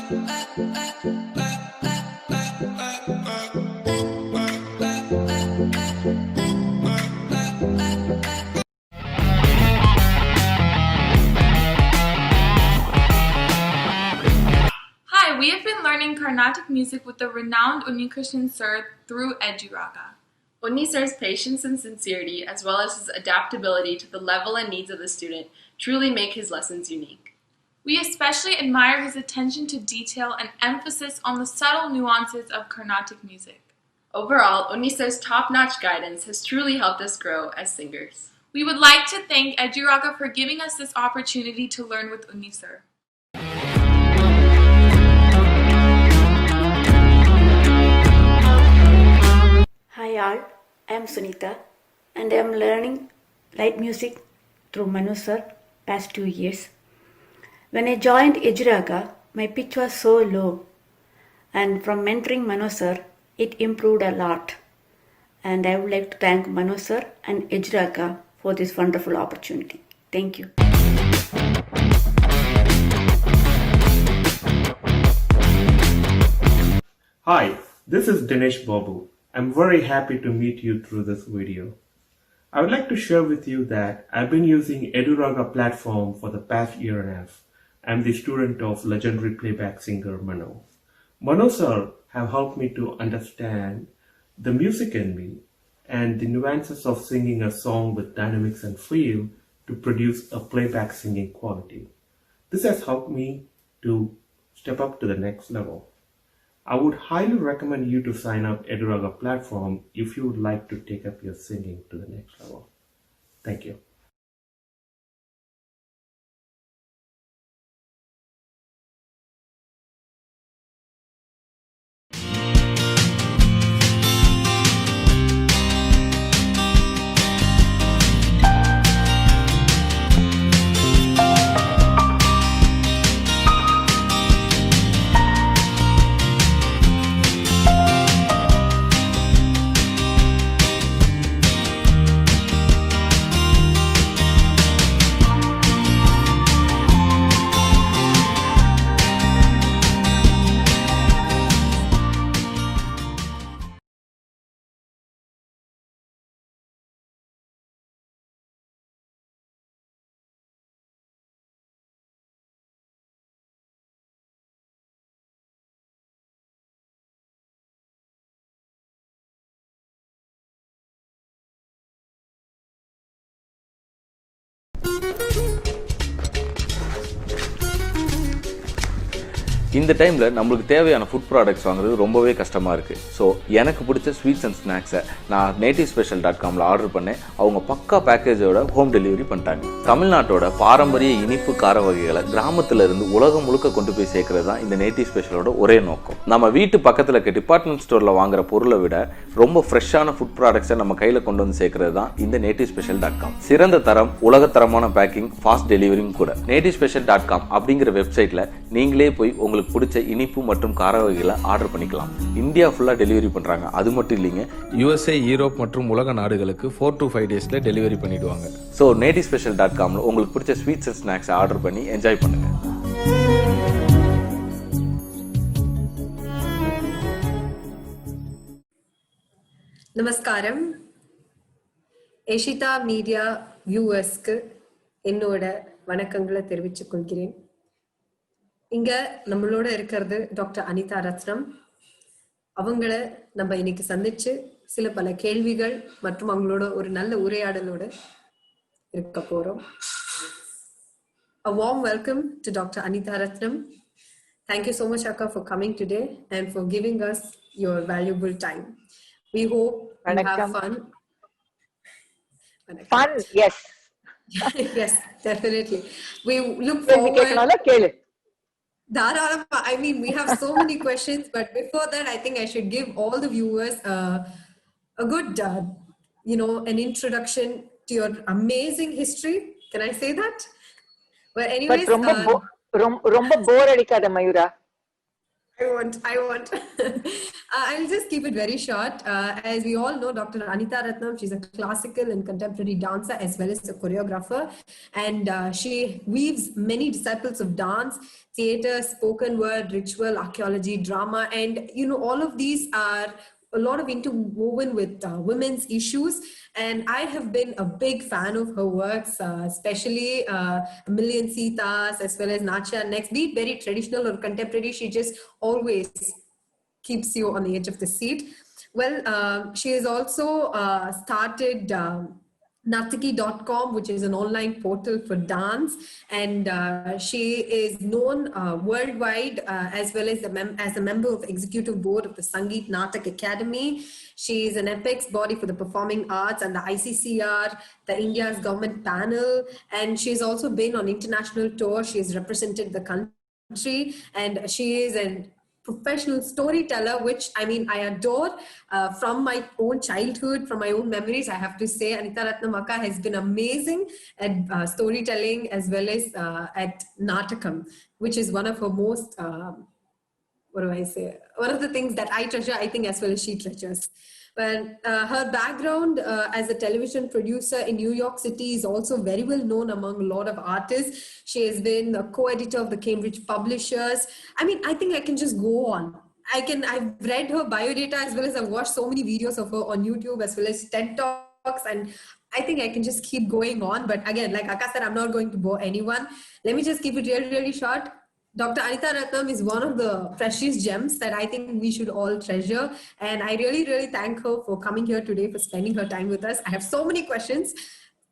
Hi, we have been learning Carnatic music with the renowned Unnikrishnan Sir through Eduraga. Unni Sir's patience and sincerity, as well as his adaptability to the level and needs of the student, truly make his lessons unique. We especially admire his attention to detail and emphasis on the subtle nuances of Carnatic music. Overall, Unni Sir's top-notch guidance has truly helped us grow as singers. We would like to thank Eduraga for giving us this opportunity to learn with Unni Sir. Hi all, I am Sunita and I am learning light music through Manu sir past 2 years. When I joined Eduraga, my pitch was so low and from mentoring Manu sir, it improved a lot. And I would like to thank Manu sir and Eduraga for this wonderful opportunity. Thank you. Hi, this is Dinesh Babu. I'm very happy to meet you through this video. I would like to share with you that I've been using Eduraga platform for the past year and a half. I'm the student of legendary playback singer Mano. Mano sir have helped me to understand the music in me and the nuances of singing a song with dynamics and feel to produce a playback singing quality. This has helped me to step up to the next level. I would highly recommend you to sign up Eduraga platform if you would like to take up your singing to the next level. Thank you. இந்த டைமில் நம்மளுக்கு தேவையான food products வாங்குறது ரொம்பவே கஷ்டமாக இருக்குது. So எனக்கு பிடிச்ச ஸ்வீட்ஸ் அண்ட் ஸ்நாக்ஸை நான் nativespecial.comல ஆர்டர் பண்ணேன். அவங்க பக்கா பேக்கேஜோட ஹோம் டெலிவரி பண்ணிட்டாங்க. தமிழ்நாட்டோட பாரம்பரிய இனிப்பு கார வகைகளை கிராமத்தில் இருந்து உலகம் முழுக்க கொண்டு போய் சேர்க்கறது தான் இந்த நேட்டிவ் ஸ்பெஷலோட ஒரே நோக்கம். நம்ம வீட்டு பக்கத்தில் இருக்க டிபார்ட்மெண்ட் ஸ்டோரில் வாங்குற பொருளை விட ரொம்ப ஃப்ரெஷ்ஷான ஃபுட் ப்ராடக்ட்ஸை நம்ம கையில் கொண்டு வந்து சேர்க்கறது தான் இந்த nativespecial.com. சிறந்த தரம், உலகத்தரமான பேக்கிங், ஃபாஸ்ட் டெலிவரியும் கூட. nativespecial.com அப்படிங்கிற வெப்சைட்டில் நீங்களே போய் உங்களுக்கு பிடிச்ச இனிப்பு மற்றும் கார வகைகளை ஆர்டர் பண்ணிக்கலாம். இந்தியா ஃபுல்லா டெலிவரி பண்றாங்க. அது மட்டும் இல்லைங்க, USA, யூரோப் மற்றும் உலக நாடுகளுக்கு 4 to 5 டேஸ்ல டெலிவரி பண்ணிடுவாங்க. ஸோ nativespecial.comல உங்களுக்கு பிடிச்ச ஸ்வீட்ஸ் அண்ட் ஸ்நாக்ஸ் ஆர்டர் பண்ணி என்ஜாய் பண்ணுங்க. நமஸ்காரம். ஏஷிதா மீடியா வியூவர்ஸ்க்கு என்னோட வணக்கங்களை தெரிவித்துக் கொள்கிறேன். இங்க நம்மளோட இருக்கிறது டாக்டர் அனிதா ரத்னம். அவங்கள நம்ம இன்னைக்கு சந்திச்சு சில பல கேள்விகள் மற்றும் அவங்களோட ஒரு நல்ல உரையாடலோட இருக்க போறோம். A warm welcome to Dr. Anita Ratnam. Thank you so much, Akka, for coming today and for giving us your valuable time. We hope you have fun. Fun, yes. Yes, definitely. We look forward. I mean, we have so many questions, but before that, I think I should give all the viewers a good, an introduction to your amazing history. Can I say that? But anyways, ரொம்ப போர் அடிக்காத Mayura. I want. I'll just keep it very short. As we all know, Dr. Anita Ratnam, she's a classical and contemporary dancer as well as a choreographer. And she weaves many disciples of dance, theater, spoken word, ritual, archaeology, drama. And, all of these are a lot of interwoven with women's issues, and I have been a big fan of her works, especially Million Sitas as well as Nacha Next. Be it very traditional or contemporary, she just always keeps you on the edge of the seat. Well, she has also started Nartaki.com, which is an online portal for dance, and she is known worldwide as well as as a member of executive board of the Sangeet Natak Academy. She is an apex body for the performing arts and the ICCR, the India's government panel, and she's also been on international tour. She has represented the country, and she is an professional storyteller, which I adore from my own childhood, from my own memories. I have to say, Anita Ratnam Akka has been amazing at storytelling as well as at Natakam, which is one of her most, one of the things that I treasure, I think, as well as she treasures. But her background as a television producer in New York City is also very well known among a lot of artists. She has been a co-editor of the Cambridge Publishers. I think I can just go on. I've read her biodata as well as I've watched so many videos of her on YouTube as well as TED Talks, and I think I can just keep going on. But again, like Akka said, I'm not going to bore anyone. Let me just keep it really, really short. Dr. Anita Ratnam is one of the precious gems that I think we should all treasure. And I really, really thank her for coming here today, for spending her time with us. I have so many questions,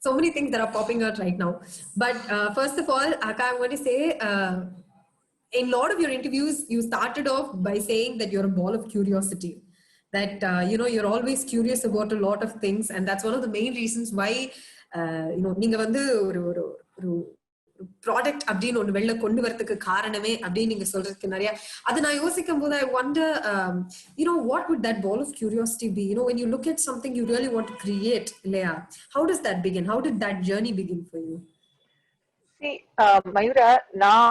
so many things that are popping out right now. But first of all, Akka, I want to say, in a lot of your interviews, you started off by saying that you're a ball of curiosity. That, you're always curious about a lot of things. And that's one of the main reasons why, நீங்க வந்து ஒரு product அப்படின்னு ஒன்று வெளில கொண்டு வரதுக்கு காரணமே அப்படின்னு நீங்க சொல்றதுக்கு நிறைய அது நான் யோசிக்கும் போது I wonder what would that ball of curiosity be, when you look at something you really want to create, இல்லையா? How does that begin? How did that journey begin for you? See, Mayura, நான்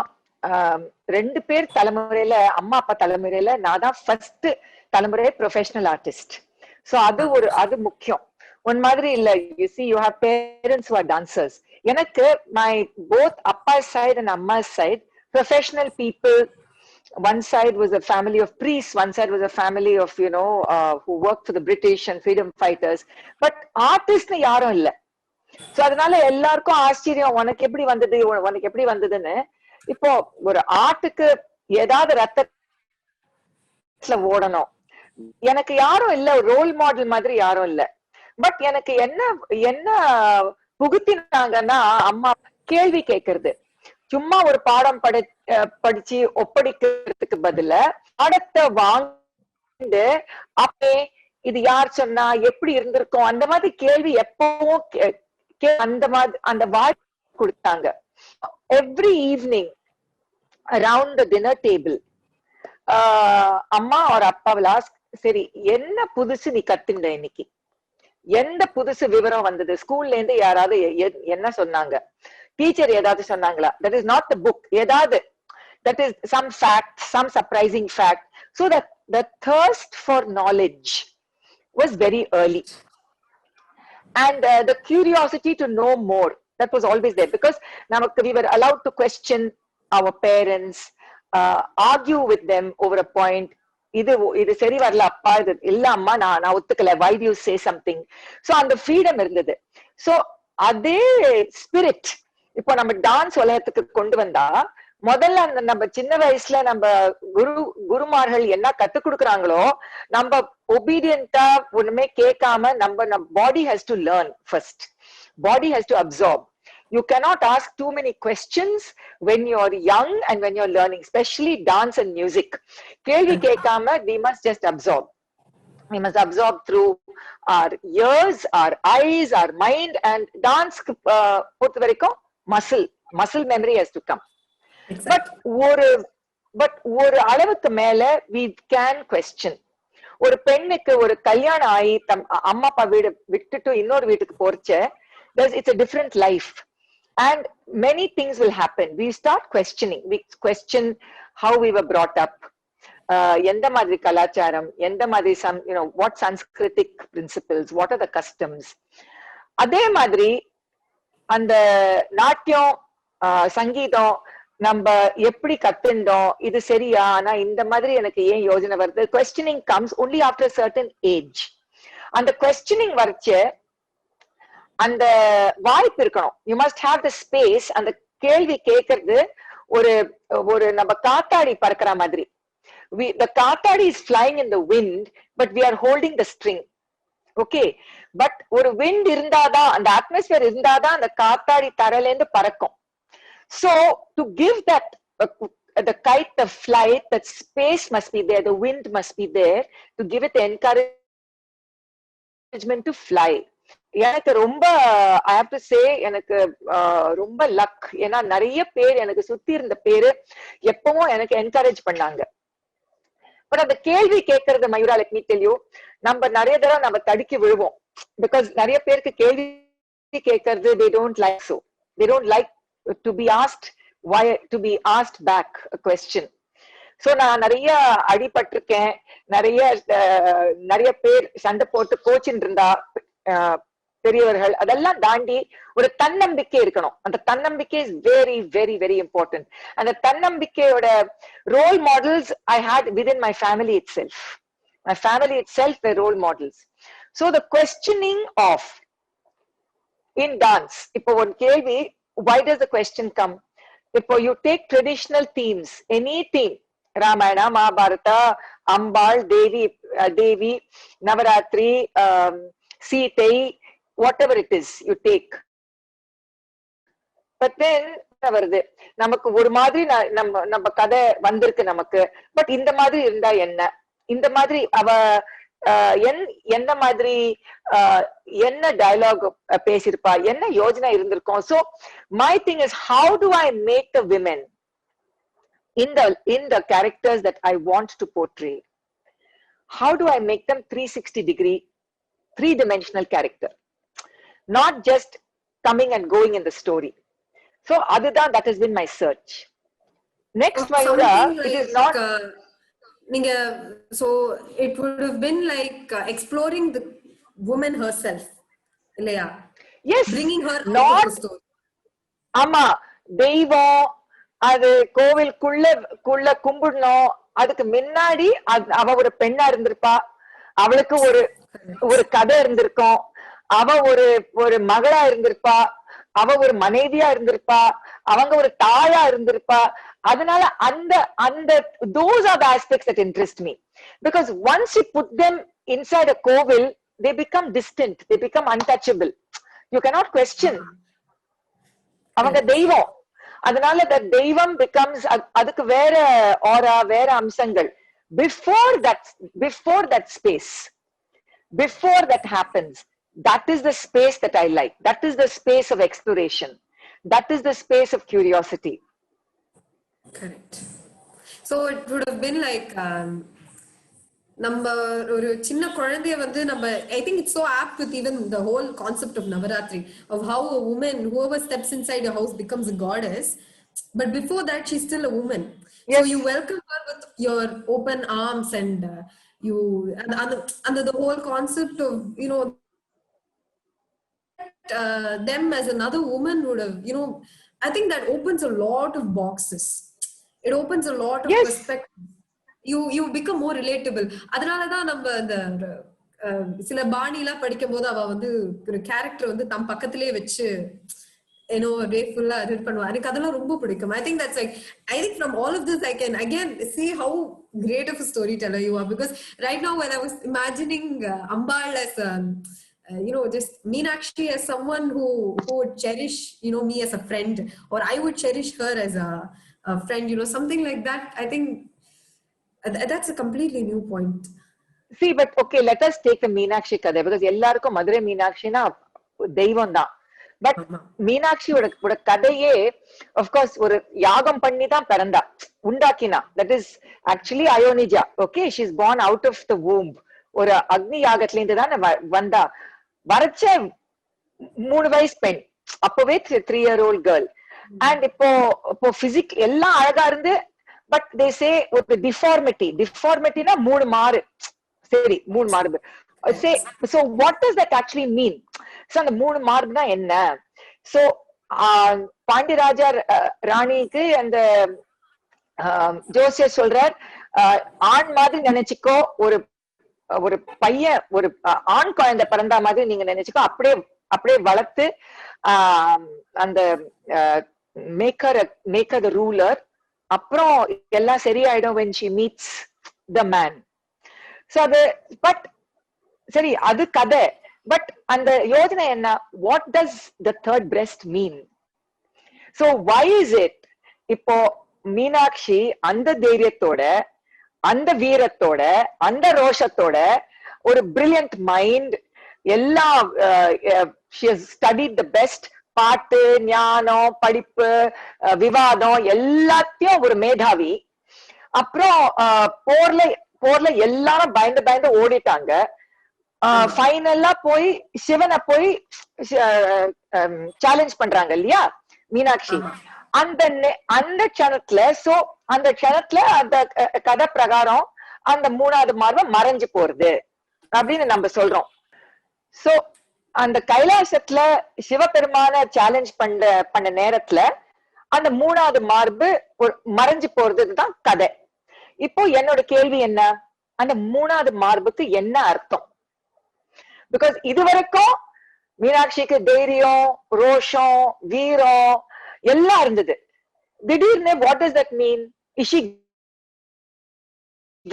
ரெண்டு பேர் தலைமுறையில, அம்மா அப்பா தலைமுறையில நான் தான் ஃபர்ஸ்ட் தலைமுறை ப்ரொஃபஷனல் ஆர்டிஸ்ட். ஸோ அது முக்கியம். ஒன் மாதிரி இல்ல, you see, you have parents who are dancers. எனக்கு my both appa's side and amma's side professional people. One side was a family of priests, one side was a family of who worked for the British and freedom fighters, but artists னு யாரும் இல்ல. So அதனால எல்லாருக்கும் ஆச்சரியம், உனக்கு எப்படி வந்ததுன்னு. இப்போ ஒரு ஆர்ட்டுக்கு ஏதாவது ரத்தத்துல ஓடணும், எனக்கு யாரும் இல்ல, ரோல் மாடல் மாதிரி யாரும் இல்ல. பட் எனக்கு என்ன புகுத்தினாங்கன்னா, அம்மா கேள்வி கேட்கறது. சும்மா ஒரு பாடம் படிச்சு ஒப்படைக்கிறதுக்கு பதிலா பாடத்தை வாங்கிட்டு அப்பே இது யார் சொன்னா, எப்படி இருந்திருக்கும், அந்த மாதிரி கேள்வி எப்பவும் அந்த வாய்ப்பு கொடுத்தாங்க. Every evening around the dinner table அம்மா ஒரு அப்பாவில, சரி என்ன புதுசு நீ கத்துண்ட இன்னைக்கு, எந்த புதுசு விவரம் வந்தது, ஸ்கூல்ல இருந்து யாராவது என்ன சொன்னாங்க, டீச்சர் ஏதாவது சொன்னாங்களா, that is not the book, ஏதாவது that is some fact, some surprising fact. So that the thirst for knowledge was very early, and the curiosity to know more, that was always there, because we were allowed to question our parents, argue with them over a point. இது சரி வரல அப்பா, இது இல்ல அம்மா, நான் ஒத்துக்கல, why do you say something. So அந்த ஃப்ரீடம் இருந்தது. சோ அதே ஸ்பிரிட் இப்போ நம்ம டான்ஸ் உலகத்துக்கு கொண்டு வந்தா, முதல்ல அந்த நம்ம சின்ன வயசுல நம்ம குருமார்கள் என்ன கத்து கொடுக்குறாங்களோ, நம்ம ஒபீடியன்டா ஒண்ணுமே கேட்காம நம்ம body has to learn first, body has to absorb. You cannot ask too many questions when you're young and when you're learning, especially dance and music. Kelvi kekama, we must just absorb. We must absorb through our ears, our eyes, our mind, and dance பொறுத்த வரைக்கும் muscle memory has to come. Exactly. But ஒரு அளவுக்கு மேல we can question. ஒரு பெண்ணுக்கு ஒரு கல்யாணம் ஆகி அம்மா அப்பா வீடு விட்டுட்டு இன்னொரு வீட்டுக்கு போறச்ச, it's a different life. And many things will happen. We start questioning. We question how we were brought up. எந்த மாதிரி கலாச்சாரம், எந்த மாதிரி வாட் சன்ஸ்கிருதிக் principles, what are the customs. அதே மாதிரி அந்த நாட்டியம், சங்கீதம் நம்ம எப்படி கத்துண்டோம், இது சரியா, ஆனா இந்த மாதிரி எனக்கு ஏன் யோஜனை வருது. Questioning comes only after certain age. அந்த கொஸ்டினிங் வரைச்சு அந்த வாய்ப்பு இருக்கணும். You must have the space. அந்த கேள்வி கேட்கறது ஒரு ஒரு நம்ம காத்தாடி பறக்கிற மாதிரி. The Kaathadi is flying in the wind, but we are holding the string. Okay, but ஒரு wind இருந்தாதான், அந்த atmosphere இருந்தாதான் அந்த காத்தாடி தரையில இருந்து பறக்கும். So to give that the kite the flight, that space must be there, the wind must be there to give it the encouragement to fly. எனக்கு ரொம்ப ஐ ஹாவ் டு சே, எனக்கு ரொம்ப லக். ஏன்னா நிறைய பேர் எனக்கு சுத்தி இருந்த பேரு எப்பவும் எனக்கு என்கரேஜ் பண்ணாங்க. பட் அந்த கேள்வி கேட்கறது Mayura, let me tell you, நம்ம நிறைய தடவை நம்ம தடுக்கி விழுவோம். பிகாஸ் நிறைய பேருக்கு கேள்வி கேட்கறது they don't like, so they don't like to be asked, why to be asked back a question. So நான் நிறைய அடிபட்டிருக்கேன். நிறைய பேர் சண்டை போட்டு கோச்சின் இருந்தா பெரியவர்கள். அதெல்லாம் தாண்டி ஒரு தன்னம்பிக்கை இருக்கணும். அந்த தன்னம்பிக்கை is very very very important. அந்த தன்னம்பிக்கையோட role models I had within my family itself. My family itself were role models. So the questioning of in dance, இப்போ ஒரு கேள்வி, why does the question come? இப்போ you take traditional themes, any theme, Ramayana, Mahabharata, Ambal, Devi, Navaratri, Sita, whatever it is you take. But then வருது நமக்கு ஒரு மாதிரி நம்ம கதை வந்திருக்கு நமக்கு. பட் இந்த மாதிரி இருந்தா என்ன, இந்த மாதிரி அவ என்ன மாதிரி என்ன டயலாக் பேசிருப்பா, என்ன யோஜனை இருந்திருக்கும். So my thing is, how do I make the women in the characters that I want to portray, how do I make them 360-degree, three-dimensional character, not just coming and going in the story. So that has been my search. Next, Mayura, it is not so it would have been like exploring the woman herself, இல்லையா? Yes, bringing her not out of the story. ஆமா, தெய்வம் அது கோவிலுக்குள்ள கும்பிடணும். அதுக்கு முன்னாடி அவ ஒரு பெண்ணா இருந்திருப்பா, அவளுக்கு ஒரு கதை இருந்திருக்கும், அவ ஒரு மகளா இருந்திருப்பா, அவ ஒரு மனைவியா இருந்திருப்பா, அவங்க ஒரு தாயா இருந்திருப்பா. அதனால அந்த those are the aspects that interest me, because once you put them inside a kovil, they become distant, they become untouchable, you cannot question. அவங்க தெய்வம், அதனால the தெய்வம் becomes அதுக்கு வேற ஆரா, வேற அம்சங்கள். before that space, before that happens, that is the space that I like. That is the space of exploration. That is the space of curiosity. Correct. So it would have been like நம்ம ஒரு சின்ன குழந்தைய வந்து நம்ம, I think it's so apt with even the whole concept of Navaratri, of how a woman, whoever steps inside a house becomes a goddess, but before that she's still a woman. Yes. So you welcome her with your open arms, and you under the whole concept of, you know, them as another woman would have, you know, I think that opens a lot of boxes. It opens a lot of perspective. You become more relatable. அதனாலதான் நம்ம அந்த சில பாணிலாம் படிக்கும் போது அவ வந்து ஒரு character வந்து தம் பக்கத்திலே வச்சு அப்படியே ஃபுல்லா இது பண்ணுவா. எனக்கு அதெல்லாம் ரொம்ப பிடிக்கும். I think that's like, I think from all of this I can again see how great of a storyteller you are, because right now when I was imagining Ambal as just Meenakshi as someone who would cherish, me as a friend, or I would cherish her as a friend, something like that. I think that's a completely new point. See, but okay, let us take the Meenakshi kadai, because எல்லாருக்கும் மதுரை மீனாட்சினா தெய்வம் தான். But மீனாட்சியோட கதையே of course ஒரு யாகம் பண்ணி தான் பிறந்தா, உண்டாக்கினா. That is actually Ayonija. Okay, she's born out of the womb. ஒரு அக்னி யாகத்துல இருந்து தான் வந்தா. வரச்ச 3 வயசு பெண், அப்பவே 3-year-old girl. அண்ட் இப்போ பிசிக் எல்லாம் அழகா இருந்து பட் தே சே ஒரு டிஃபார்மிட்டினா 3 மாறு, சரி 3 மார்பு. So what does that actually mean? So அந்த 3 மார்பு தான் என்ன? So பாண்டியராஜா ராணிக்கு அந்த ஜோசியர் சொல்றார், ஆண் மாதிரி நினைச்சுக்கோ, ஒரு ஒரு பையன் ஒரு ஆண் குழந்தை பிறந்தா மாதிரி நீங்க நினைச்சுக்கோ, அப்படியே வளர்த்து அந்த மேக்கர் த ரூலர், அப்புறம் எல்லாம் சரியாயிடும் when she meets the man. So அது பட் சரி, அது கதை. பட் அந்த யோஜனை என்ன? What does the third breast mean? So why is it இப்போ மீனாட்சி அந்த தைரியத்தோட, அந்த வீரத்தோட, அந்த ரோஷத்தோட, ஒரு பிரில்லியன்ட் மைண்ட், எல்லா she has studied the best, பாட்டு, ஞானம், படிப்பு, விவாதம் எல்லாத்தையும் ஒரு மேதாவி. அப்புறம் போர்ல எல்லாரும் பயந்து ஓடிட்டாங்க. ஃபைனலா போய் சிவனை போய் சேலஞ்ச் பண்றாங்க இல்லையா மீனாட்சி. அந்த க்ஷணத்துல அந்த கதை பிரகாரம் அந்த 3வது மார்பை மறைஞ்சு போறது அப்படின்னு நம்ம சொல்றோம். சோ அந்த கைலாசத்துல சிவபெருமான சேலஞ்ச் பண்ண நேரத்துல அந்த 3வது மார்பு மறைஞ்சு போறதுதான் கதை. இப்போ என்னோட கேள்வி என்ன? அந்த 3வது மார்புக்கு என்ன அர்த்தம்? பிகாஸ் இதுவரைக்கும் மீனாட்சிக்கு தைரியம், ரோஷம், வீரம் எல்லாம் இருந்தது. திடீர்னு what does that mean? Is she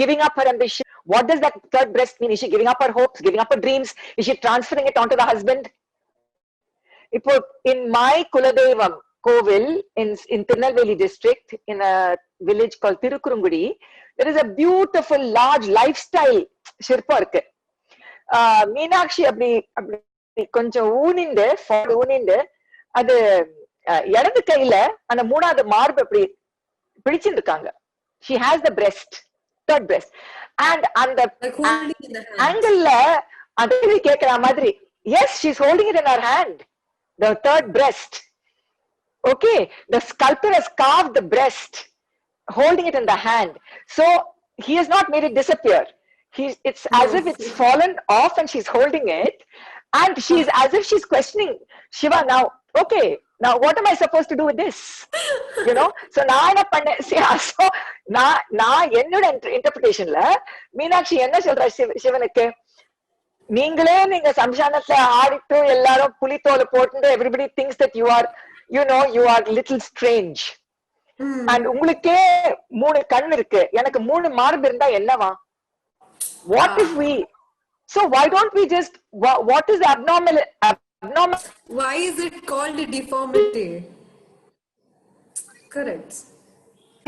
giving up her ambition? What does that third breast mean? Is she giving up her hopes, giving up her dreams? Is she transferring it onto the husband? இப்போ in my Kuladevam Kovil in Tirunelveli district, in a village called Tirukurungudi, there is a beautiful large lifestyle shirpa இருக்கு. மீனாட்சி அப்படி கொஞ்சம் ஊனிண்டு அது இடது கையில அந்த 3வது மார்பு அப்படி பிடிச்சிருக்காங்க. She has the breast, third breast, and அந்த ஆங்கிள் அது கேக்குற மாதிரி, yes, she's holding it in her hand, the third breast. Okay, the sculptor has carved the breast, holding it in the hand. So he has not made it disappear. It's as if it's fallen off and she's holding it, and she's as if she's questioning Shiva now. Okay, now what am I supposed to do with this? You know, so நான் என்ன பண்ணேன், so நான் என்னோட இன்டர்பிரேஷன்ல மீனாட்சி என்ன சொல்ற சிவனுக்கு, நீங்க சம்சானத்துல ஆடிட்டு எல்லாரும் புலித்தோலை போட்டு everybody thinks that you are little strange, and உங்களுக்கே 3 கண் இருக்கு, எனக்கு 3 மார்பு இருந்தா என்னவா? What if we, so why don't we just, what is abnormal? Why is it called a deformity? Correct.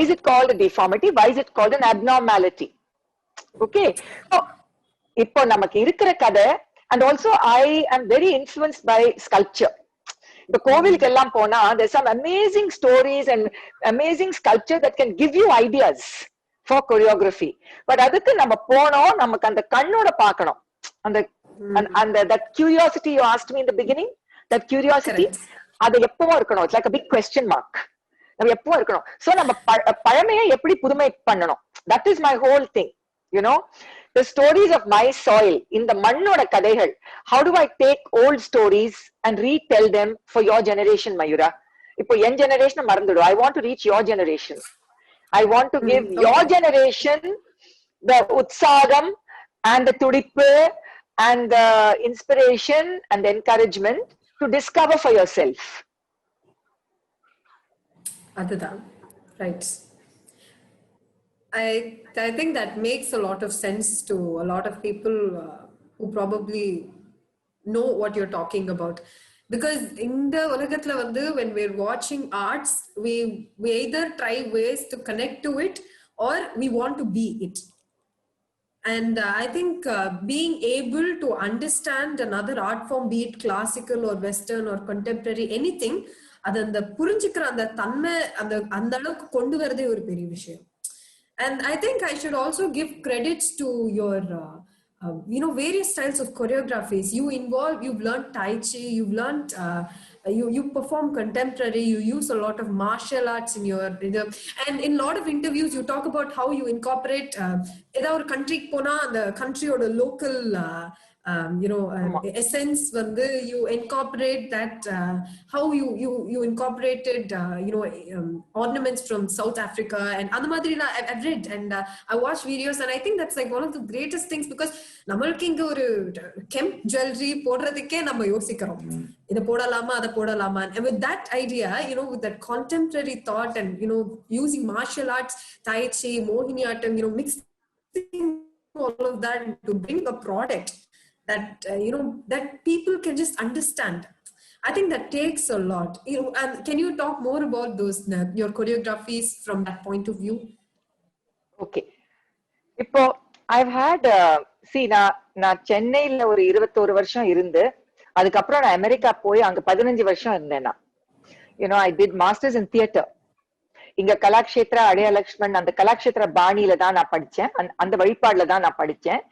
Is it called a deformity? Why is it called an abnormality? Okay, so இப்போ நமக்கு இருக்கிற கதை, and also I am very influenced by sculpture. இந்த கோவிலுக்கு எல்லாம் போனா there's some amazing stories and amazing sculpture that can give you ideas for choreography. But அதுக்கு நம்ம போனோம், நமக்கு அந்த கண்ணோட பார்க்கணும். அந்த that curiosity you asked me in the beginning, that curiosity, அது எப்பவும் இருக்கணும். It's like a big question mark. நம்ம எப்பவும் இருக்கணும். So நம்ம பழமையை எப்படி புதுமை பண்ணணும், that is my whole thing. You know, the stories of my soil, in the மண்ணோட கதைகள், how do I take old stories and retell them for your generation, Mayura? இப்போ என் generation மறந்துடும். I want to reach your generation. I want to give your generation the utsagam and the tudippu and the inspiration and the encouragement to discover for yourself. Adதான், right. I think that makes a lot of sense to a lot of people who probably know what you're talking about. Because in the உலகத்துல when we're watching arts, we either try ways to connect to it or we want to be it. And I think being able to understand another art form, be it classical or western or contemporary, anything, அது அந்த புரிஞ்சுக்கிற அந்த தன்மை அந்த அளவுக்கு கொண்டு வரதே ஒரு பெரிய விஷயம். And I think I should also give credits to your various styles of choreographies. You've learned Tai Chi, you've learned you perform contemporary, you use a lot of martial arts in your and in a lot of interviews you talk about how you incorporate ஏதாவது ஒரு கண்ட்ரிக்கு போனா அந்த கண்ட்ரியோட local essence வந்து you incorporate that how you incorporated ornaments from South Africa and அந்த மாதிரி I've read and I watched videos and I think that's like one of the greatest things because நம்மளுக்கு இங்க ஒரு கெம்ப் ஜுவல்லரி போடுறதுக்கே நம்ம யோசிக்கிறோம் இத போடலாமா அத போடலாமா and with that idea with that contemporary thought and using martial arts, tai chi, mohiniyattam, mixing all of that to bring a product that that people can just understand. I think that takes a lot. And can you talk more about those your choreographies from that point of view? Okay. இப்போ I've had நான் சென்னையில ஒரு 21 வருஷம் இருந்து அதுக்கப்புறம் நான் America போய் அங்க 15 வருஷம் இருந்தேன் நான் I did masters in theater. இங்க கலாக்ஷேத்ரா அடையா லக்ஷ்மன் அந்த கலாக்ஷேத்ரா பாணியில தான் நான் படிச்சேன், அந்த வழிபாடுல தான் நான் படிச்சேன்.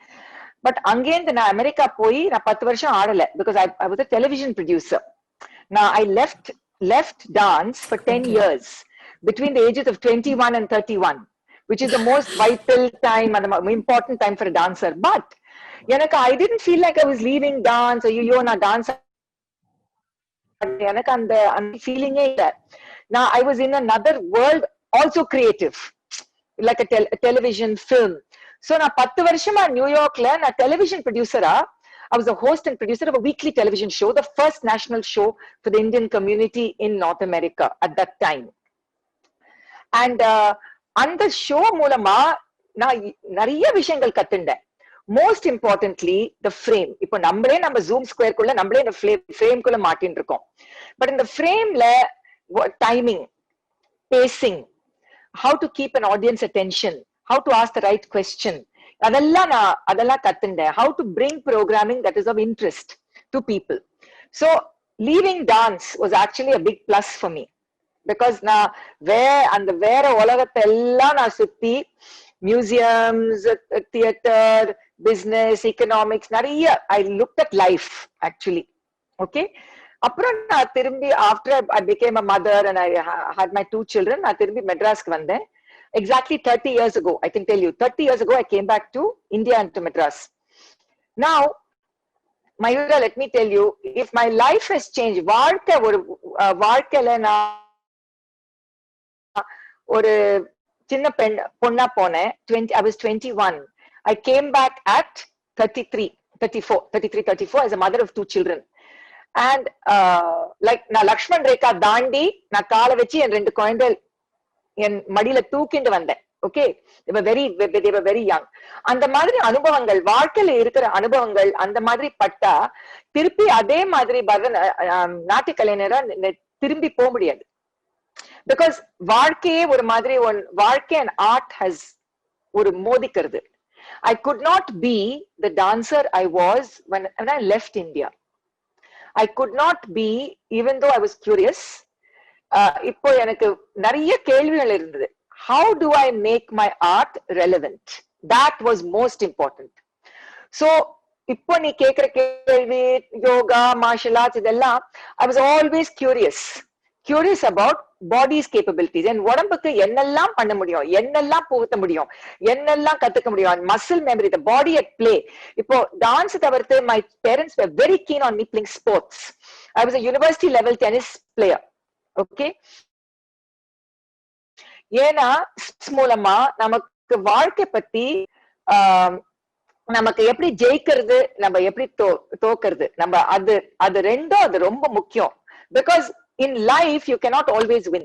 பட் அங்கேருந்து நான் அமெரிக்கா போய் நான் 10 வருஷம் ஆடல because I was a television producer. Now I left dance for 10 years between the ages of 21 and 31, which is the most vital time and the important time for a dancer. But எனக்கு I didn't feel like I was leaving dance. ஐயோ நான் dance எனக்கு அந்த ஃபீலிங்கே இல்ல. Now I was in another world, also creative, like a television film. So நான் 10 வருஷமா நியூயார்க்ல நான் television ப்ரொடியூசரா I was a host and producer of a weekly television show, the first national show for the Indian community in North America at that time. And அந்த show மூலமா நான் நிறைய விஷயங்கள் கத்துண்டேன். Most importantly, the frame. இப்போ நம்ம zoom ஸ்கொயர்க்குள்ள நம்மளே இந்த ஃப்ரேம்குள்ள மாட்டின்னு இருக்கோம். பட் இந்த ஃப்ரேம்ல timing, pacing, how to keep an audience attention, how to ask the right question. அதெல்லாம் கத்துண்டேன். How to bring programming that is of interest to people. So leaving dance was actually a big plus for me because நான் வேற உலகத்தை எல்லாம் நான் சுத்தி museums, theatre, business, economics நிறைய I looked at life actually. Okay. அப்புறம் நான் திரும்பி after I became a mother and I had my 2 children, நான் திரும்பி மெட்ராஸ்க்கு வந்தேன். Exactly 30 years ago, I can tell you, 30 years ago, I came back to India and to Madras. Now, Mayura, let me tell you, if my life has changed, வாழ்க்கையில நான் ஒரு சின்ன பொண்ணா போனேன். I was 21. I came back at 34 as a mother of 2 children. And like நான் லக்ஷ்மன் ரேகா தாண்டி நான் காலை வச்சு என் 2 குழந்தை என் மடியில தூக்கிண்டு வந்தேன். Okay, they were very young. அந்த மாதிரி அனுபவங்கள், வாழ்க்கையில இருக்கிற அனுபவங்கள் அந்த மாதிரி பட்டா திருப்பி அதே மாதிரி நாட்டிய கலைஞரா திரும்பி போக முடியாது. பிகாஸ் வாழ்க்கையே ஒரு மாதிரி வாழ்க்கை அண்ட் ஆர்ட் ஹஸ் ஒரு மோதிக்கிறது. I could not be the dancer I was when I left India. I could not be, even though I was curious. இப்போ எனக்கு நிறைய கேள்விகள் இருந்தது. How do I make my art relevant? That was most important. So இப்போ நீ கேக்குற கேள்வி yoga, martial arts இதெல்லாம் I was always curious about body's capabilities and உடம்புக்கு என்னெல்லாம் பண்ண முடியும், என்னெல்லாம் புகுத்த முடியும், என்னெல்லாம் கத்துக்க முடியும். Muscle memory, the body at play. இப்போ டான்ஸ் தவிர்த்து my parents were very keen on me playing sports. I was a university level tennis player. Okay, ஏன்னா மூலமா நமக்கு வாழ்க்கை பத்தி நமக்கு எப்படி ஜெயிக்கிறது, நம்ம எப்படி தோக்கிறது, நம்ம அது ரெண்டும் அது ரொம்ப முக்கியம். Because in life you cannot always win,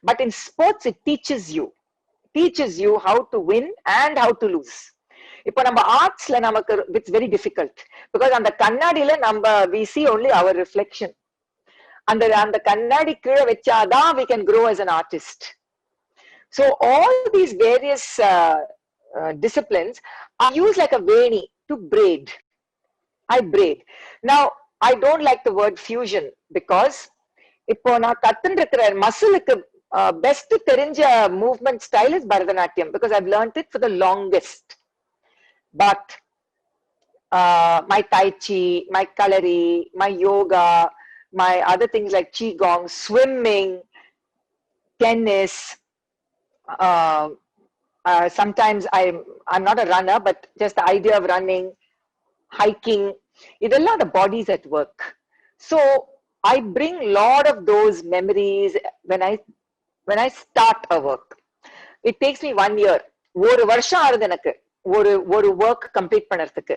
but in sports it teaches you how to win and how to lose. இப்போ நம்ம ஆர்ட்ஸ்ல நமக்கு it's very difficult because அந்த கண்ணாடியில we see only our reflection. அந்த கண்ணாடி கீழே வச்சாதான் we can grow as an artist. So all these various disciplines are used like a veni to braid. I braid. Now I don't like the word fusion because இப்போ நான் கத்துன்னு இருக்கிற மசிலுக்கு best தெரிஞ்ச movement style is Bharatanatyam because I've learned it for the longest. But my tai chi, my kalari, my yoga, my other things like qigong, swimming, tennis. Sometimes I'm not a runner, but just the idea of running, hiking, idella the body's at work. So I bring lot of those memories when I start a work. It takes me 1 year. ஒரு வருஷம் ஆகுது எனக்கு ஒரு work complete பண்றதுக்கு.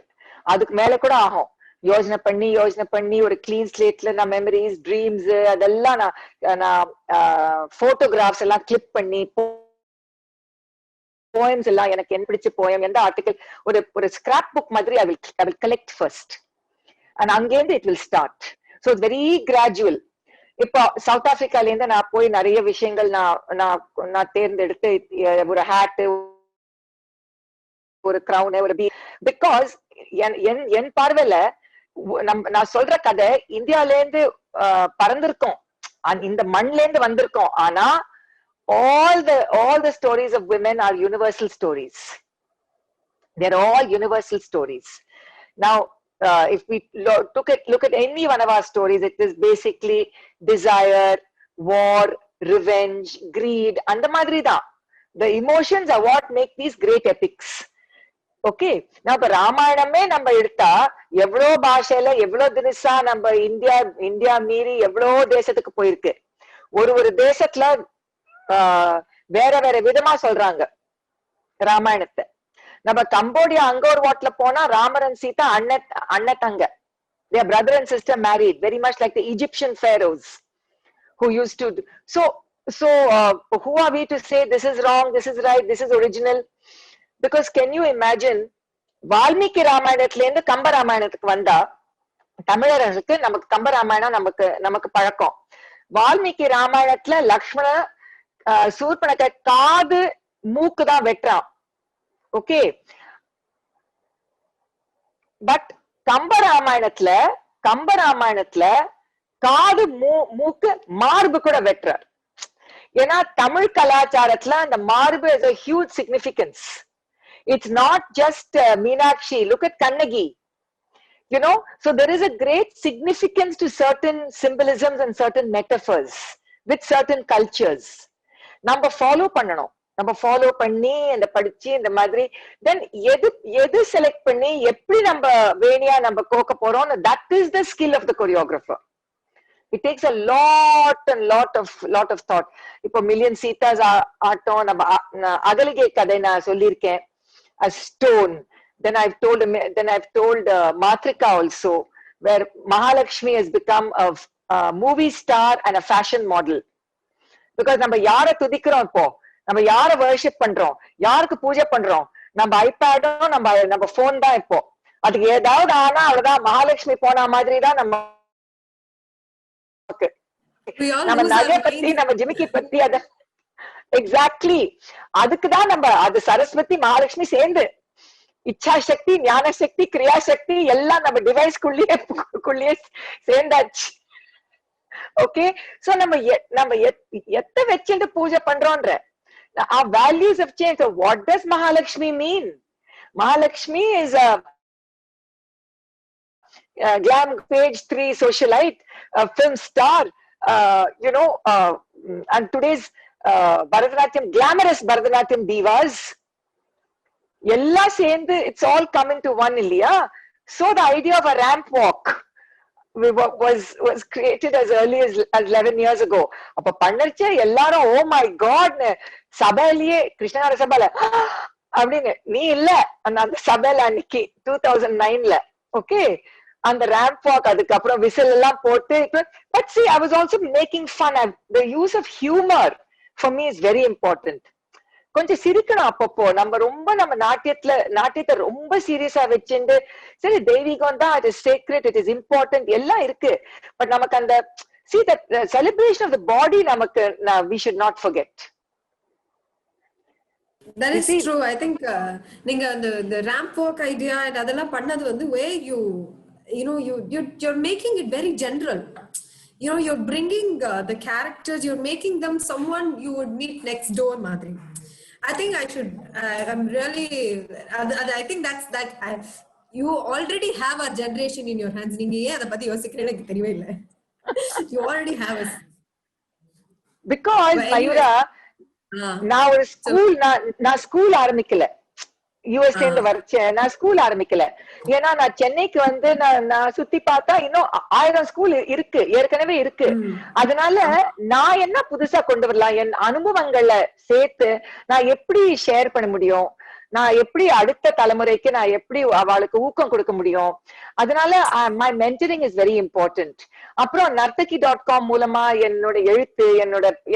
அதுக்கு மேல கூட ஆகும். யோசனை பண்ணி ஒரு கிளீன் ஸ்லேட்ல நான் மெமரிஸ், ட்ரீம்ஸ் அதெல்லாம் நான் போட்டோகிராஃப்ஸ் எல்லாம் கிளிப் பண்ணி, போயம்ஸ் எல்லாம் எனக்கு என்ன பிடிச்ச போயம், எந்த ஆர்டிகல், ஒரு ஸ்கிராப் புக் மாதிரி I will collect first. And அங்கேருந்து it will start. So it's very gradual. இப்போ சவுத் ஆப்பிரிக்கால இருந்து நான் போய் நிறைய விஷயங்கள் நான் தேர்ந்தெடுத்து, ஒரு ஹேட், ஒரு கிரவுன், ஒரு பிகாஸ் என் பார்வையில நான் சொல்ற கதை இந்தியால இருந்து பறந்திருக்கோம், இந்த மண்ல இருந்து வந்திருக்கோம். ஆனா all the stories of women are universal stories. They're all universal stories. Now if we look at any one of our stories, it is basically desire, war, revenge, greed, and the madri da. The emotions are what make these great epics. Okay, now the ராமாயணமே நம்ம எடுத்தா எவ்வளோ பாஷையில எவ்வளோ தினசா நம்ம India மீறி எவ்வளோ தேசத்துக்கு போயிருக்கு. ஒரு தேசத்துல வேற விதமா சொல்றாங்க ராமாயணத்தை. நம்ம கம்போடியா அங்கோர் வாட்ல போனா ராமரன் சீதா அண்ணன் தங்க. They are brother and sister married, very much like the Egyptian pharaohs who used to. So who are we to say this is wrong, this is right, this is original? Because can you imagine, Valmiki ராமாயணத்துல இருந்து கம்ப ராமாயணத்துக்கு வந்தா, தமிழர்களுக்கு நமக்கு கம்ப ராமாயணம் நமக்கு பழக்கம். வால்மீகி ராமாயணத்துல லக்ஷ்மண சூர்பனக காது மூக்கு தான் வெட்டுறான். ஓகே, பட் கம்ப ராமாயணத்துல காது மூக்கு மார்பு கூட வெட்டுறார். ஏன்னா தமிழ் கலாச்சாரத்துல அந்த மார்பு is a huge significance. It's not just Meenakshi. Look at Kannagi. You know, so there is a great significance to certain symbolisms and certain metaphors with certain cultures. நம்ம ஃபாலோ பண்ணி அந்த படிச்சு இந்த மாதிரி தென் எது செலக்ட் பண்ணி எப்படி நம்ம வேணியா நம்ம கோக்க போறோம், that is the skill of the choreographer. It takes a lot of thought. இப்போ மில்லியன் சீதாஸ் ஆட்டம், நம்ம அகலிகை கதை நான் சொல்லியிருக்கேன், a stone. Then I've told Matrika also, where Mahalakshmi has become a movie star and a fashion model. Because நம்ம யாரை துதிக்கிறோம், இப்போ நம்ம யாரை வர்ஷிப் பண்றோம், யாருக்கு பூஜை பண்றோம், நம்ம ஐபேடும் நம்ம போன் தான். இப்போ அதுக்கு ஏதாவது ஆனா அவ்வளவுதான், மகாலட்சுமி போன மாதிரி தான் நம்ம நகை பத்தி, நம்ம ஜிமிக்கி பத்தி, அத எக்ஸாக்ட்லி அதுக்குதான் நம்ம அது சரஸ்வதி மகாலட்சுமி சேர்ந்து இச்சா சக்தி, ஞான சக்தி, கிரியா சக்தி எல்லாம் நம்ம டிவைஸ்க்குள்ளேயே சேர்ந்தாச்சு. ஓகே, சோ நம்ம எத்த வச்சுட்டு பூஜை பண்றோம்ன்ற our values have changed. So what does Mahalakshmi mean? Mahalakshmi is a glam page 3 socialite, a film star, and today's Bharatanatyam, glamorous Bharatanatyam divas. Ella சேர்ந்து it's all coming to one இல்லையா? So the idea of a ramp walk was created as early as 11 years ago. அப்ப பண்ணச்சே எல்லாரும் oh my god, சபையிலேயே கிருஷ்ணகார சபையில அப்படின்னு, நீ இல்ல அந்த சபையில அன்னைக்கு 2009ல. ஓகே, அந்த ரேம்ப் வாக், அதுக்கப்புறம் விசில் எல்லாம் போட்டு. But see, I was also making fun. The use of humor for me is very important. கொஞ்சம் சிரிக்கணும் அப்பப்போ. நம்ம நாட்டியத்தை ரொம்ப சீரியஸா வச்சுட்டு, சரி தெய்வீகம் தான், it is sacred, it is important எல்லாம் இருக்கு. பட் நமக்கு அந்த see that celebration of the body நமக்கு we should not forget. That is true. I think நீங்க the ramp walk idea and அதெல்லாம் பண்ணது வந்து where you're making it very general. You're bringing the characters, you're making them someone you would meet next door madri. I think I'm really I think you already have our generation in your hands. நீங்க ஏன் அத பத்தி யோசிக்கிறீங்க எனக்கு தெரியவே இல்ல. You already have a Because but anyway. Mayura நான் ஒரு So ஸ்கூல் நான் ஸ்கூல் ஆரம்பிக்கல. யூஎஸ்ல இருந்து ah வரைச்சேன். நான் ஸ்கூல் ஆரம்பிக்கல. ஏன்னா நான் சென்னைக்கு வந்து நான் சுத்தி பார்த்தா இன்னும் 1000 ஸ்கூல் இருக்கு, ஏற்கனவே இருக்கு. அதனால நான் என்ன புதுசா கொண்டு வரலாம், என் அனுபவங்களை சேர்த்து நான் எப்படி ஷேர் பண்ண முடியும், நான் எப்படி அடுத்த தலைமுறைக்கு நான் எப்படி அவளுக்கு ஊக்கம் கொடுக்க முடியும். அதனால my mentoring is very important. அப்புறம் nartaki.com மூலமா என்னோட எழுத்து,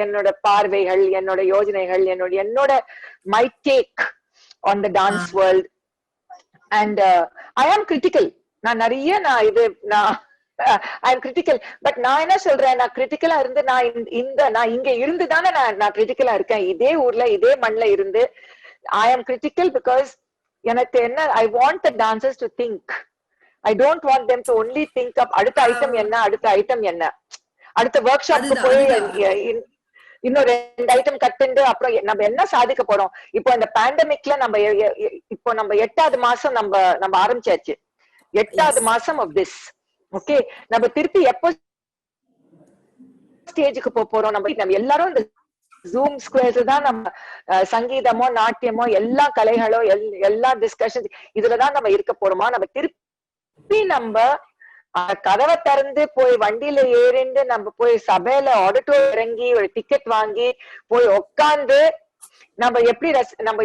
என்னோட பார்வைகள், என்னோட யோஜனைகள், என்னோட my take on the dance world, and I am critical. நான் I am critical, but நான் என்ன சொல்றேன், நான் கிரிட்டிக்கலா இருந்து நான் இங்க இருந்து தானே நான் கிரிட்டிக்கலா இருக்கேன். இதே ஊர்ல இதே மண்ல இருந்து I am critical because எனக்கு என்ன, I want the dancers to think. I don't want them to only think of அடுத்த ஐட்டம் என்ன, அடுத்த ஐட்டம் என்ன, அடுத்த ஒர்க் ஷாப்க்கு போய் இன்னும் 2 ஐட்டம் கத்துண்டு அப்புறம் நம்ம என்ன சாதிக்க போறோம். இப்போ இந்த பேண்டமிக்ல நம்ம 8வது மாசம் நம்ம ஆரம்பிச்சாச்சு. 8வது மாசம் ஆஃப் திஸ். ஓகே, நம்ம திருப்பி எப்போ ஸ்டேஜுக்கு போறோம்? நம்ம எல்லாரும் இந்த ஜூம் ஸ்குவேர்ஸ் தான் நம்ம சங்கீதமோ நாட்டியமோ எல்லா கலைகளோ எல்லா டிஸ்கஷன் இதுலதான் நம்ம இருக்க போறோமா? நம்ம திருப்பி நம்ம கதவை திறந்து போய் வண்டியில ஏறிண்டு நம்ம போய் சபையில ஆடிட்டோரியம் இறங்கி ஒரு டிக்கெட் வாங்கி போய் உட்காந்து நம்ம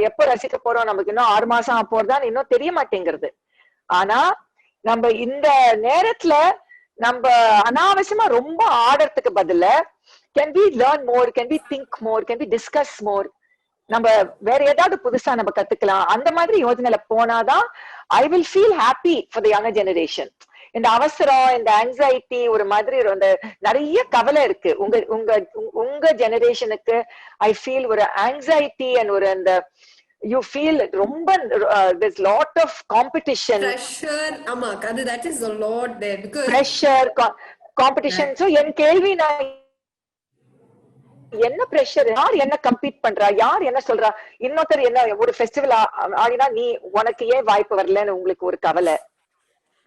எப்ப ரசிக்க போறோம்? நமக்கு இன்னும் 6 மாசம் போறதான்னு இன்னும் தெரிய மாட்டேங்கிறது. ஆனா நம்ம இந்த நேரத்துல நம்ம அனாவசியமா ரொம்ப ஆடுறதுக்கு பதில can we learn more, can we think more, can we discuss more, நம்ம வேற ஏதாவது புதுசா நம்ம கத்துக்கலாம். அந்த மாதிரி யோஜனையில போனாதான் I will feel happy for the younger generation. இந்த அவசரம், இந்த ஆங்ஸைட்டி, ஒரு மாதிரி நிறைய கவலை இருக்கு உங்க ஜெனரேஷனுக்கு. ஐ ஃபீல் ஒரு ஆங்ஸைட்டி அண்ட் ஒரு அந்த you feel ரொம்ப there's lot of competition, pressure. ஆமா, that is a lot there because pressure, competition. So என் கேள்வி, நான் என்ன பிரஷர், யார் என்ன கம்பீட் பண்றா, யார் என்ன சொல்றா, இன்னொருத்தர் என்ன ஒரு ஃபெஸ்டிவல் ஆடினா நீ உனக்கு ஏன் வாய்ப்பு வரலன்னு உங்களுக்கு ஒரு கவலை.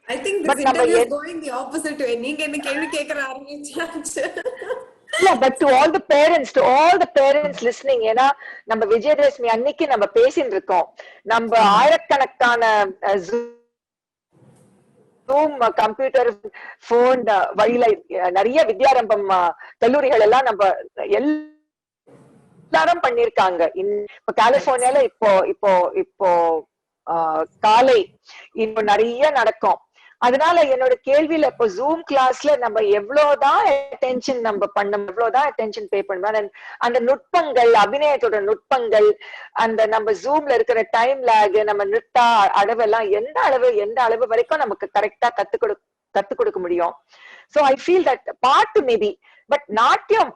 I think this interview is going the opposite way. நீங்க என்ன கேள்வி கேட்கற ஆரம்பிச்சாச்சு. Yeah, but to all the parents listening, ஏன்னா நம்ம விஜயதசமி அன்னைக்கு நம்ம பேசிட்டு இருக்கோம். நம்ம ஆயிரக்கணக்கான ஜூம், கம்ப்யூட்டர், போன் வழியில நிறைய வித்யாரம்பம் கல்லூரிகள் எல்லாம் நம்ம எல்லாரும் பண்ணிருக்காங்க. இப்ப கலிபோர்னியால இப்போ காலை இப்போ நிறைய நடக்கும். அதனால என்னோட கேள்வியில இப்போ ஜூம் கிளாஸ்ல நம்ம எவ்வளவுதான் அட்டென்ஷன் நம்ம பண்ணணும், எவ்வளவுதான் அட்டென்ஷன் பே பண்ணணும், அந்த நுட்பங்கள், அபிநயத்தோட நுட்பங்கள், அந்த நம்ம ஜூம்ல இருக்கிற டைம் லேக், நம்ம நிறுத்தா அளவெல்லாம் எந்த அளவு வரைக்கும் நமக்கு கரெக்டா கத்து கொடுக்க முடியும். So I feel that part maybe, but நாட்டியம்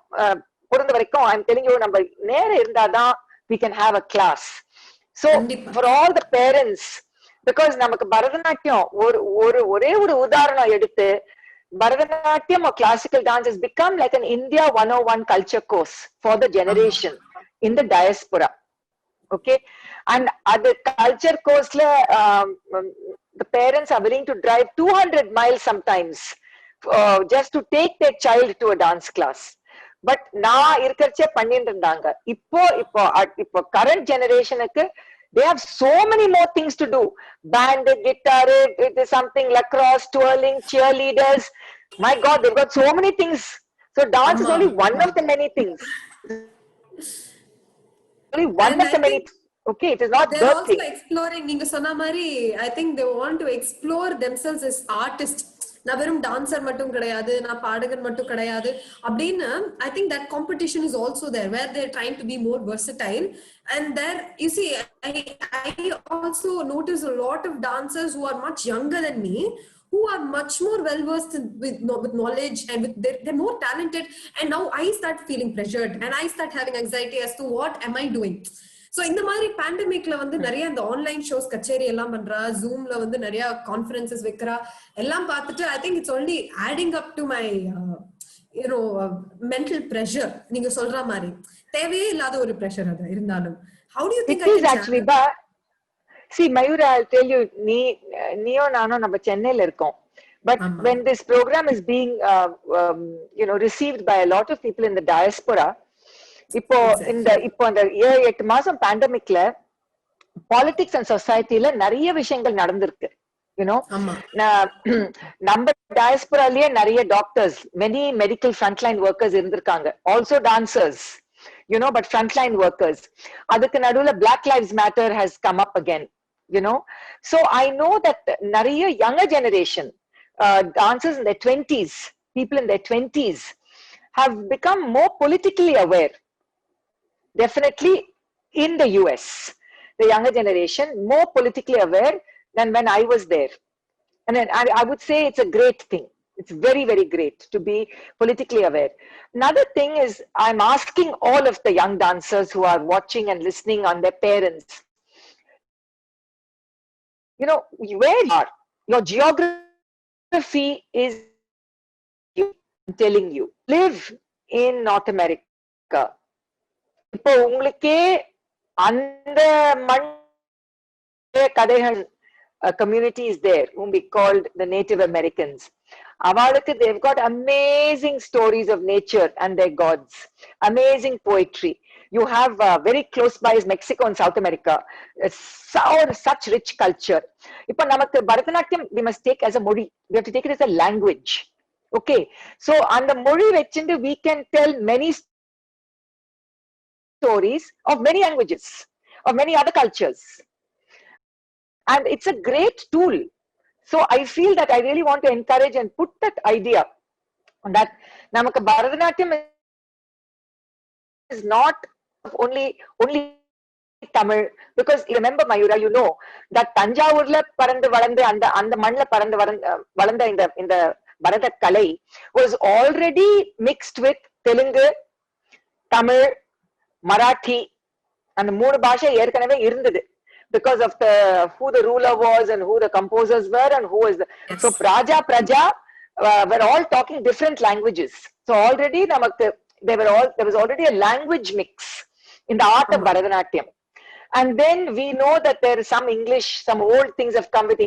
பொறுத்த வரைக்கும் ஐ எம் டெல்லிங் யூ, நம்ம நேரம் இருந்தாதான் we can have a class. So for all the parents, because நமக்கு பரதநாட்டியம் ஒரே ஒரு உதாரணம் எடுத்து, Bharatanatyam or classical dance has become like an India 101 culture course for the generation in the diaspora. Okay, and the culture course la the parents are willing to drive 200 miles sometimes just to take their child to a dance class. But நான் இருக்கிறச்சே பண்ணிட்டு இருந்தாங்க. இப்போ current ஜெனரேஷனுக்கு they have so many more things to do. Band, guitar, it is something, lacrosse, twirling, cheerleaders. My God, they've got so many things. So dance is only one of the many things. Only one of the many. Okay, it is not they're the also thing. exploring. நீங்க சொன்ன மாதிரி I think they want to explore themselves as artists. நான் வெறும் dancer மட்டும் கிடையாது, நான் பாடகர் மட்டும் கிடையாது அப்படின்னு. I think that competition is also there where they're trying to be more versatile. And there you see, I also notice a lot of dancers who are much younger than me, who are much more well versed with knowledge and with they're more talented. And now I start feeling pressured and I start having anxiety as to what am I doing. So இந்த மாதிரி பேண்டமிக்ல வந்து நிறைய இந்த online shows, கச்சேரி எல்லாம் பண்றா, ஜூம்ல வந்து நிறைய கான்ஃபரன்சஸ் வைக்கிறா, எல்லாம் பார்த்துட்டு I think it's only adding up to my mental pressure. நீங்க சொல்ற மாதிரி தேவையே இல்லாத ஒரு பிரஷர் அது இருந்தாலும். How do you think it is actually? But see Mayura, I'll tell you, நீயோ நானோ நம்ம சென்னையில இருக்கோம். But ஆமா. when this program is being received by a lot of people in the diaspora, இப்போ அந்த 7-8 மாசம் பேண்டமிக்ல பாலிடிக்ஸ் அண்ட் சொசைட்டில நிறைய விஷயங்கள் நடந்திருக்கு. யூனோ, நம்ம டயஸ்பராலயே நிறைய doctors, many medical frontline workers இருந்திருக்காங்க, also dancers, but frontline workers. அதுக்கு நடுவுல Black Lives Matter has come up again, so I know that நிறைய younger generation dancers in their 20s, people in their 20s have become more politically aware, definitely in the US. The younger generation more politically aware than when I was there, and I would say it's a great thing. It's very, very great to be politically aware. Another thing is, I'm asking all of the young dancers who are watching and listening on their parents, where you are, your geography is, I'm telling you, live in North America. இப்போ உங்களுக்கே அந்த மண் கதைகள் community is there whom we called the Native Americans. Avalukku, they've got amazing stories of nature and their gods, amazing poetry. You have very close by is Mexico and South America, such rich culture. Ipo namakku Bharatanatyam we must take as a modi, we have to take it as a language. Okay, so on the modi vechindu we can tell many stories of many languages, of many other cultures, and it's a great tool. So I feel that I really want to encourage and put that idea that namakku Bharatanatyam is not only Tamil, because remember Mayura, that Tanjavurla parandu valandu and manla parandu valanda in the Bharata Kalai was already mixed with Telugu, Tamil, Marathi, and மூணு பாஷை ஏற்கனவே இருந்தது, because of who the ruler was and who the composers were and who was so Raja Praja were all talking different languages. So already there was already a language mix in the art of Bharatanatyam. And then we know that there is some English, some old things have come with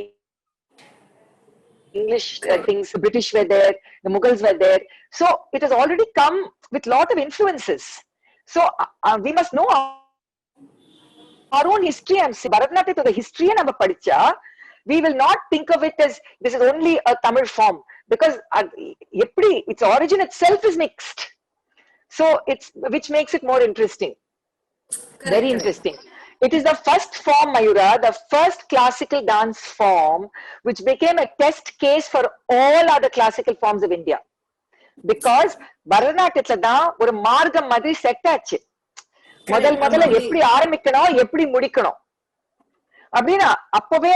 English things. The British were there, the Mughals were there. So it has already come with lot of influences. So we must know our own history. And Bharatanatyam to the history and padicha, we will not think of it as this is only a Tamil form, because its origin itself is mixed. So which makes it more interesting. Very interesting. It is the first form, Mayura, the first classical dance form which became a test case for all other classical forms of India, because Bharatanatyamல தான் ஒரு மார்க்கம் மாதிரி set ஆச்சு. முதல்ல எப்படி ஆரம்பிக்கணும், எப்படி முடிக்கணும் அப்படின்னா அப்பவே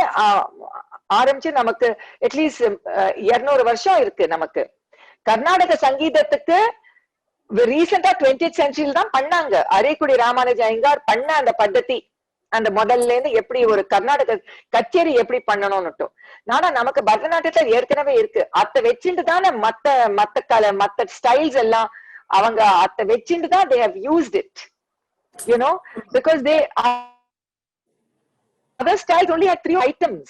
ஆரம்பிச்சு நமக்கு அட்லீஸ்ட் 200 வருஷம் இருக்கு. நமக்கு கர்நாடக சங்கீதத்துக்கு ரீசெண்டா 20th century தான் பண்ணாங்க. அரைக்குடி ராமானுஜ ஐயங்கார் பண்ண அந்த பद्धதி, அந்த முதல்ல இருந்து எப்படி ஒரு கர்நாடக கச்சேரி எப்படி பண்ணணும்னு. ஆனா நமக்கு பரதநாட்டியத்துல ஏற்கனவே இருக்கு, அத வச்சுட்டு தானே மத்த ஸ்டைல்ஸ் எல்லாம் அவங்க அத வச்சுட்டு தான் they have used it, because other styles only had 3 items.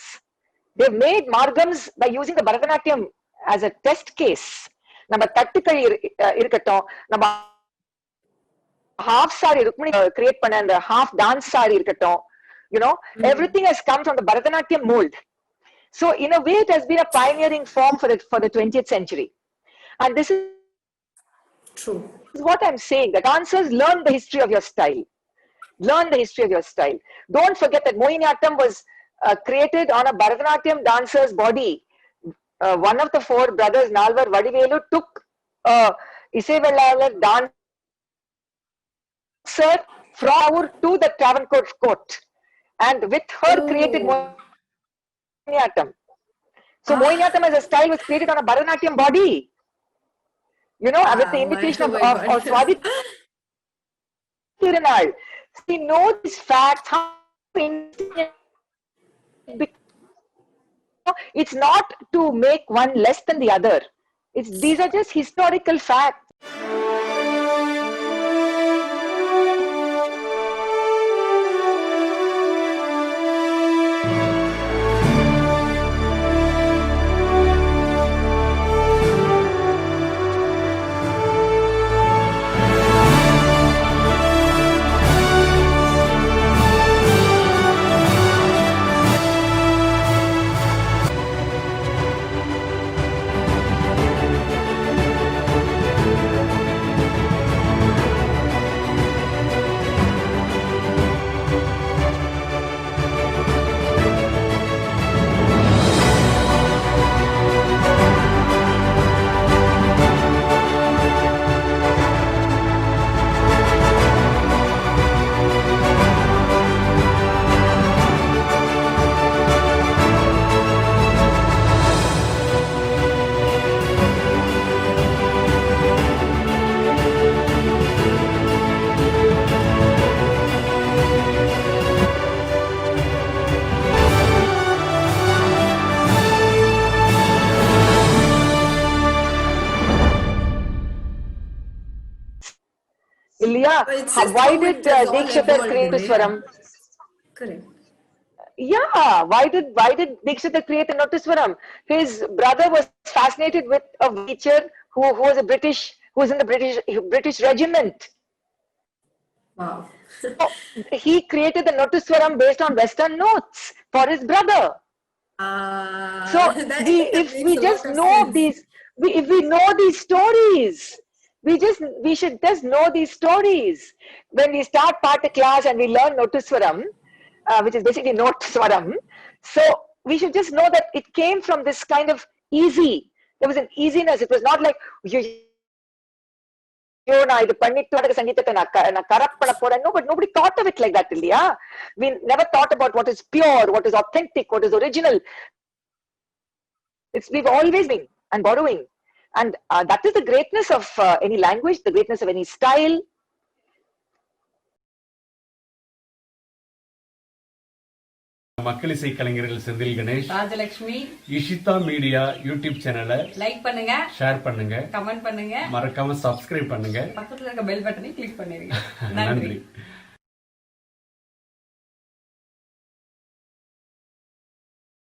They've made margams by using the Bharatanatyam as a test case. நம்ம தட்டுக்கை இருக்கட்டும், நம்ம half sari Rukmini create பண்ண அந்த half dance sari இருக்கட்டும், everything has come from the Bharatanatyam mold. So in a way it has been a pioneering form for the 20th century. And this is True. This is what I'm saying. The dancers learn the history of your style. Learn the history of your style. Don't forget that Mohiniyattam was created on a Bharatanatyam dancer's body. One of the 4 brothers, Nalvar Vadivelu, took Isaivellalar dancer from Avur to the Travancore court, and with her created Mohiniyattam. So Mohiniyattam as a style was created on a Bharatanatyam body. With the invitation of Swati Tirunal. We know this fact. It's not to make one less than the other. These are just historical facts. Yeah. It's just Why how did it has all Dikshitar evolved, create இல்லையா? Notuswaram? Correct. Yeah. Why did Dikshitar create a Notuswaram? His brother was fascinated with a teacher who was who was in the British regiment. Wow. So he created the Notuswaram based on Western notes for his brother. So That if makes we a just lot of know sense. these, if we know these stories, we should just know these stories. When we start part of class and we learn Notuswaram, which is basically Notuswaram, so we should just know that it came from this kind of easy. There was an easiness. It was not like நான் இது பண்ணிட்டு நாடக சங்கீதத்தை நான் correct பண்ண போறேன். No, but nobody thought of it like that, இல்லையா? We never thought about what is pure, what is authentic, what is original. We've always been and borrowing, and that is the greatness of any language, the greatness of any style. மக்கள் இசை கலைஞர்கள் Senthil Ganesh, Rajalakshmi, Ishita media YouTube சேனலை like பண்ணுங்க, share பண்ணுங்க, comment பண்ணுங்க, மறக்காம subscribe பண்ணுங்க, பக்கத்துல இருக்க பெல் பட்டனை கிளிக் பண்ணிருங்க. நன்றி. நன்றி.